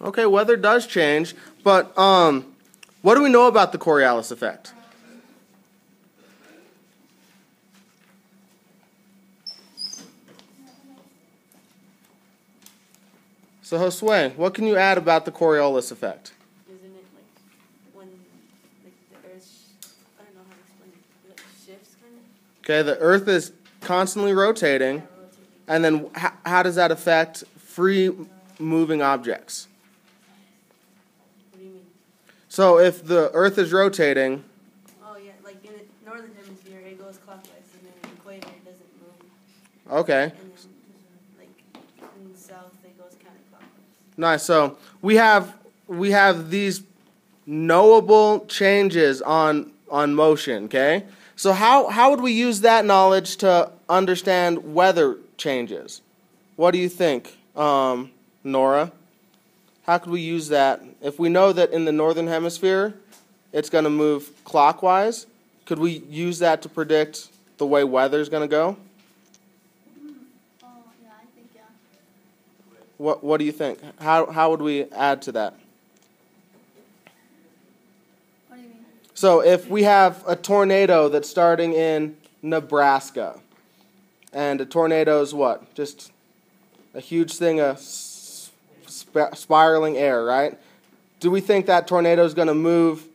Okay, weather does change, but what do we know about the Coriolis effect? So Josue, what can you add about the Coriolis effect? Isn't it like when the Earth, I don't know how to explain it, like shifts kind of? Okay, the Earth is constantly rotating, Yeah, rotating. and then how does that affect free moving objects? What do you mean? So if the Earth is rotating, Oh yeah, like in the northern hemisphere it goes clockwise, and then in the equator it doesn't move, okay, and then like in the south it goes counterclockwise. nice. So we have these knowable changes on motion, okay? So how would we use that knowledge to understand weather changes? What do you think, Nora? How could we use that? If we know that in the northern hemisphere it's going to move clockwise, could we use that to predict the way weather's going to go? Oh, yeah, I think, yeah. What do you think? How would we add to that? What do you mean? So if we have a tornado that's starting in Nebraska, and a tornado is what? Just a huge thing of spiraling air, right? Do we think that tornado is going to move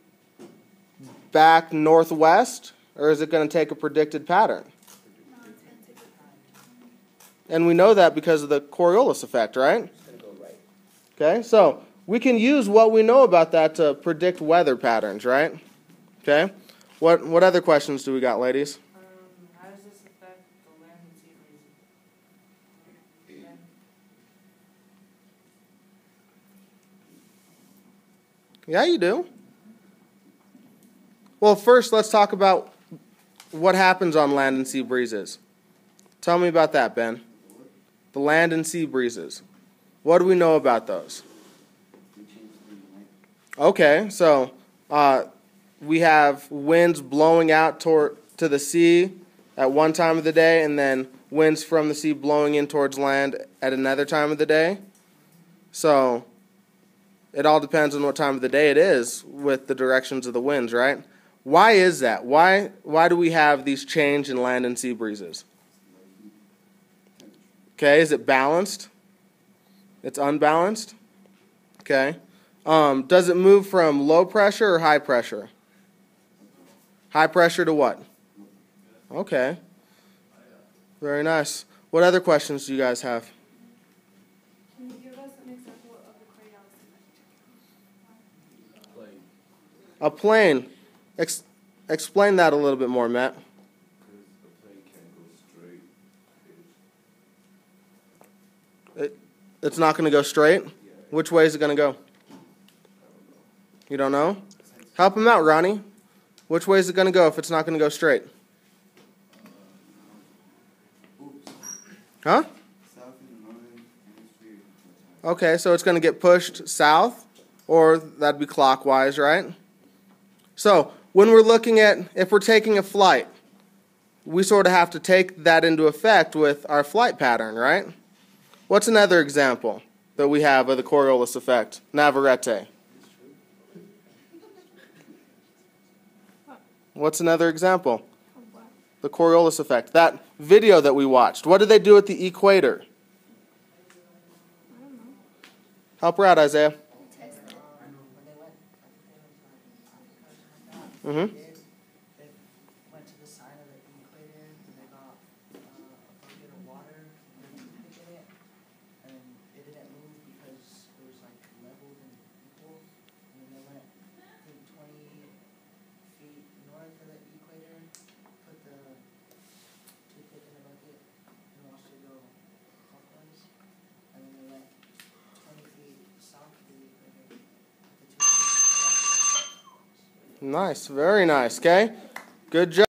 back northwest, or is it going to take a predicted pattern? No, it's going to take a And we know that because of the Coriolis effect, right? Okay, so we can use what we know about that to predict weather patterns, right? Okay, what other questions do we got, ladies? How does this affect the land and sea breezes? Yeah, you do. Well, first let's talk about what happens on land and sea breezes. Tell me about that, Ben. The land and sea breezes. What do we know about those? Okay, so we have winds blowing out to the sea at one time of the day, and then winds from the sea blowing in towards land at another time of the day. So it all depends on what time of the day it is with the directions of the winds, right? Why is that? Why do we have these change in land and sea breezes? Okay, is it balanced? It's unbalanced? Okay. Does it move from low pressure or high pressure? High pressure to what? Okay. Very nice. What other questions do you guys have? Can you give us an example of the Coriolis effect? A plane. Explain that a little bit more, Matt. It's not going to go straight? Which way is it going to go? You don't know? Help him out, Ronnie. Which way is it going to go if it's not going to go straight? Huh? Okay, so it's going to get pushed south, or that'd be clockwise, right? So when we're looking at, if we're taking a flight, we sort of have to take that into effect with our flight pattern, right? What's another example that we have of the Coriolis effect? Navarrete. What's another example? The Coriolis effect. That video that we watched. What did they do at the equator? I don't know. Help her out, Isaiah. Test it. Mm-hmm. They went to the side of the equator and they got a bucket of water and they hit it, and it didn't move because it was like leveled and equal. And then they went, I think, 20 feet north of the equator, put the toothpick in the bucket and watched it go clockwise. And then they went 20 feet south of the equator, put the toothpick. Nice. Very nice. Okay. Good job.